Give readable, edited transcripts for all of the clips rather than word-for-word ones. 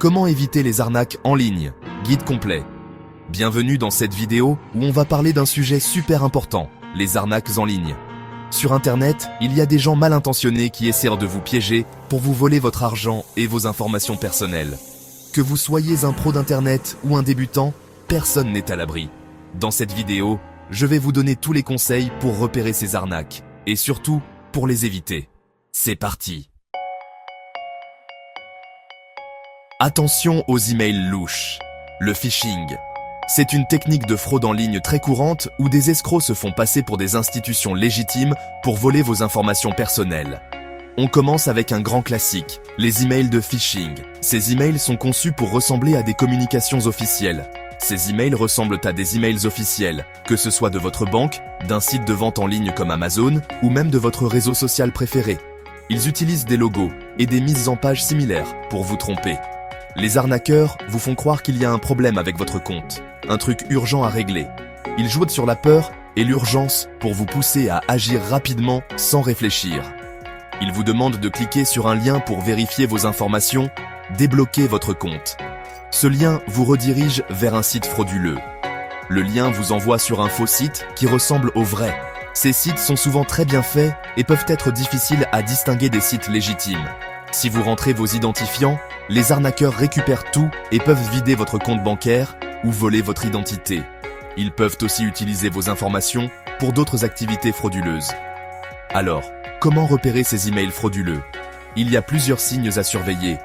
Comment éviter les arnaques en ligne? Guide complet. Bienvenue dans cette vidéo où on va parler d'un sujet super important, les arnaques en ligne. Sur Internet, il y a des gens mal intentionnés qui essaient de vous piéger pour vous voler votre argent et vos informations personnelles. Que vous soyez un pro d'Internet ou un débutant, personne n'est à l'abri. Dans cette vidéo, je vais vous donner tous les conseils pour repérer ces arnaques et surtout pour les éviter. C'est parti! Attention aux emails louches. Le phishing. C'est une technique de fraude en ligne très courante où des escrocs se font passer pour des institutions légitimes pour voler vos informations personnelles. On commence avec un grand classique, les emails de phishing. Ces emails sont conçus pour ressembler à des communications officielles. Ces emails ressemblent à des emails officiels, que ce soit de votre banque, d'un site de vente en ligne comme Amazon ou même de votre réseau social préféré. Ils utilisent des logos et des mises en page similaires pour vous tromper. Les arnaqueurs vous font croire qu'il y a un problème avec votre compte, un truc urgent à régler. Ils jouent sur la peur et l'urgence pour vous pousser à agir rapidement sans réfléchir. Ils vous demandent de cliquer sur un lien pour vérifier vos informations, débloquer votre compte. Ce lien vous redirige vers un site frauduleux. Le lien vous envoie sur un faux site qui ressemble au vrai. Ces sites sont souvent très bien faits et peuvent être difficiles à distinguer des sites légitimes. Si vous rentrez vos identifiants, les arnaqueurs récupèrent tout et peuvent vider votre compte bancaire ou voler votre identité. Ils peuvent aussi utiliser vos informations pour d'autres activités frauduleuses. Alors, comment repérer ces emails frauduleux? Il y a plusieurs signes à surveiller.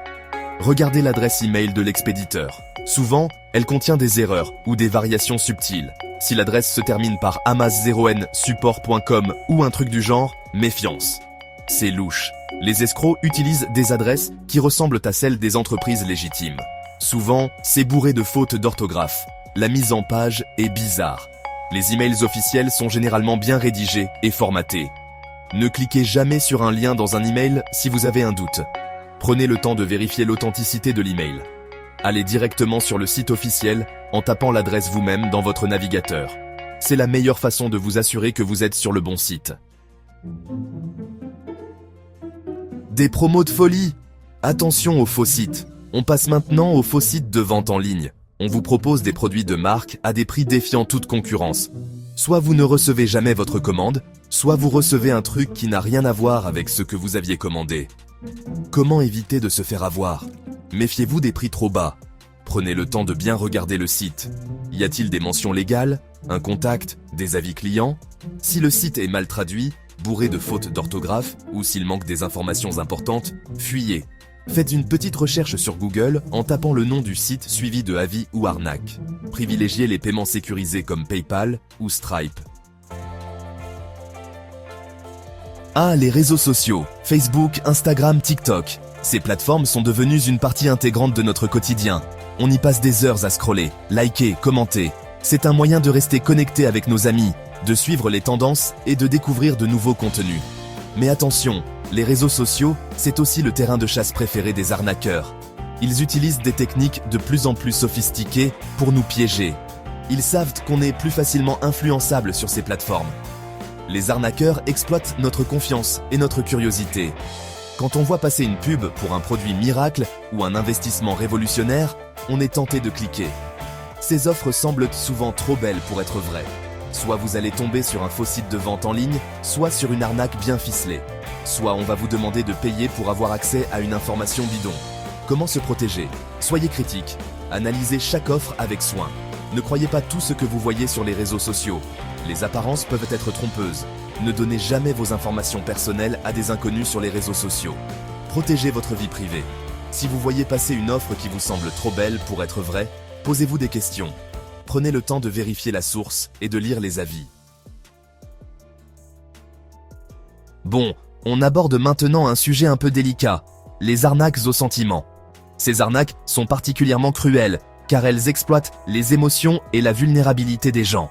Regardez l'adresse email de l'expéditeur. Souvent, elle contient des erreurs ou des variations subtiles. Si l'adresse se termine par amas0nsupport.com ou un truc du genre, méfiance. C'est louche. Les escrocs utilisent des adresses qui ressemblent à celles des entreprises légitimes. Souvent, c'est bourré de fautes d'orthographe. La mise en page est bizarre. Les emails officiels sont généralement bien rédigés et formatés. Ne cliquez jamais sur un lien dans un email si vous avez un doute. Prenez le temps de vérifier l'authenticité de l'email. Allez directement sur le site officiel en tapant l'adresse vous-même dans votre navigateur. C'est la meilleure façon de vous assurer que vous êtes sur le bon site. Des promos de folie! Attention aux faux sites. On passe maintenant aux faux sites de vente en ligne. On vous propose des produits de marque à des prix défiant toute concurrence. Soit vous ne recevez jamais votre commande, soit vous recevez un truc qui n'a rien à voir avec ce que vous aviez commandé. Comment éviter de se faire avoir? Méfiez-vous des prix trop bas. Prenez le temps de bien regarder le site. Y a-t-il des mentions légales, un contact, des avis clients? Si le site est mal traduit, bourré de fautes d'orthographe ou s'il manque des informations importantes, fuyez. Faites une petite recherche sur Google en tapant le nom du site suivi de avis ou arnaque. Privilégiez les paiements sécurisés comme PayPal ou Stripe. Ah, les réseaux sociaux, Facebook, Instagram, TikTok. Ces plateformes sont devenues une partie intégrante de notre quotidien. On y passe des heures à scroller, liker, commenter. C'est un moyen de rester connecté avec nos amis, de suivre les tendances et de découvrir de nouveaux contenus. Mais attention, les réseaux sociaux, c'est aussi le terrain de chasse préféré des arnaqueurs. Ils utilisent des techniques de plus en plus sophistiquées pour nous piéger. Ils savent qu'on est plus facilement influençable sur ces plateformes. Les arnaqueurs exploitent notre confiance et notre curiosité. Quand on voit passer une pub pour un produit miracle ou un investissement révolutionnaire, on est tenté de cliquer. Ces offres semblent souvent trop belles pour être vraies. Soit vous allez tomber sur un faux site de vente en ligne, soit sur une arnaque bien ficelée. Soit on va vous demander de payer pour avoir accès à une information bidon. Comment se protéger? Soyez critique. Analysez chaque offre avec soin. Ne croyez pas tout ce que vous voyez sur les réseaux sociaux. Les apparences peuvent être trompeuses. Ne donnez jamais vos informations personnelles à des inconnus sur les réseaux sociaux. Protégez votre vie privée. Si vous voyez passer une offre qui vous semble trop belle pour être vraie, posez-vous des questions. Prenez le temps de vérifier la source et de lire les avis. Bon, on aborde maintenant un sujet un peu délicat, les arnaques aux sentiments. Ces arnaques sont particulièrement cruelles, car elles exploitent les émotions et la vulnérabilité des gens.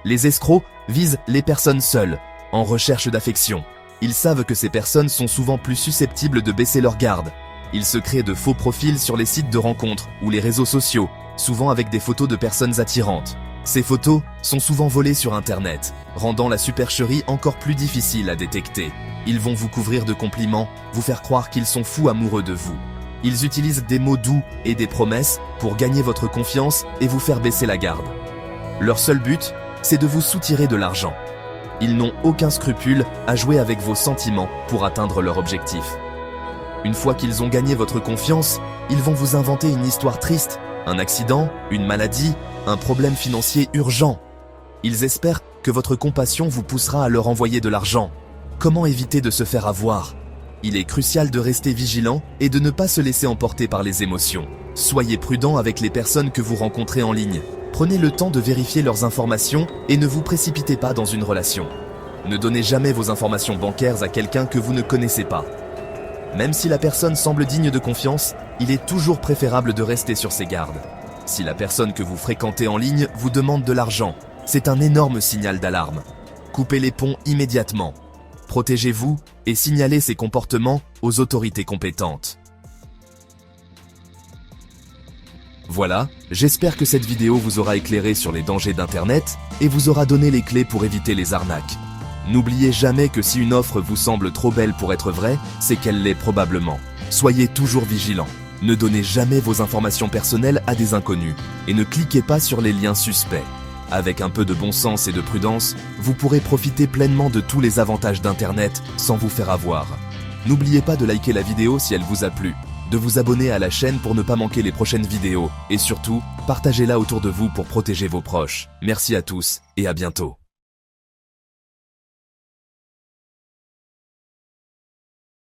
Les escrocs visent les personnes seules, en recherche d'affection. Ils savent que ces personnes sont souvent plus susceptibles de baisser leur garde. Ils se créent de faux profils sur les sites de rencontres ou les réseaux sociaux, souvent avec des photos de personnes attirantes. Ces photos sont souvent volées sur Internet, rendant la supercherie encore plus difficile à détecter. Ils vont vous couvrir de compliments, vous faire croire qu'ils sont fous amoureux de vous. Ils utilisent des mots doux et des promesses pour gagner votre confiance et vous faire baisser la garde. Leur seul but, c'est de vous soutirer de l'argent. Ils n'ont aucun scrupule à jouer avec vos sentiments pour atteindre leur objectif. Une fois qu'ils ont gagné votre confiance, ils vont vous inventer une histoire triste, un accident, une maladie, un problème financier urgent. Ils espèrent que votre compassion vous poussera à leur envoyer de l'argent. Comment éviter de se faire avoir ? Il est crucial de rester vigilant et de ne pas se laisser emporter par les émotions. Soyez prudent avec les personnes que vous rencontrez en ligne. Prenez le temps de vérifier leurs informations et ne vous précipitez pas dans une relation. Ne donnez jamais vos informations bancaires à quelqu'un que vous ne connaissez pas. Même si la personne semble digne de confiance, il est toujours préférable de rester sur ses gardes. Si la personne que vous fréquentez en ligne vous demande de l'argent, c'est un énorme signal d'alarme. Coupez les ponts immédiatement. Protégez-vous et signalez ces comportements aux autorités compétentes. Voilà, j'espère que cette vidéo vous aura éclairé sur les dangers d'Internet et vous aura donné les clés pour éviter les arnaques. N'oubliez jamais que si une offre vous semble trop belle pour être vraie, c'est qu'elle l'est probablement. Soyez toujours vigilants. Ne donnez jamais vos informations personnelles à des inconnus et ne cliquez pas sur les liens suspects. Avec un peu de bon sens et de prudence, vous pourrez profiter pleinement de tous les avantages d'Internet sans vous faire avoir. N'oubliez pas de liker la vidéo si elle vous a plu, de vous abonner à la chaîne pour ne pas manquer les prochaines vidéos et surtout, partagez-la autour de vous pour protéger vos proches. Merci à tous et à bientôt.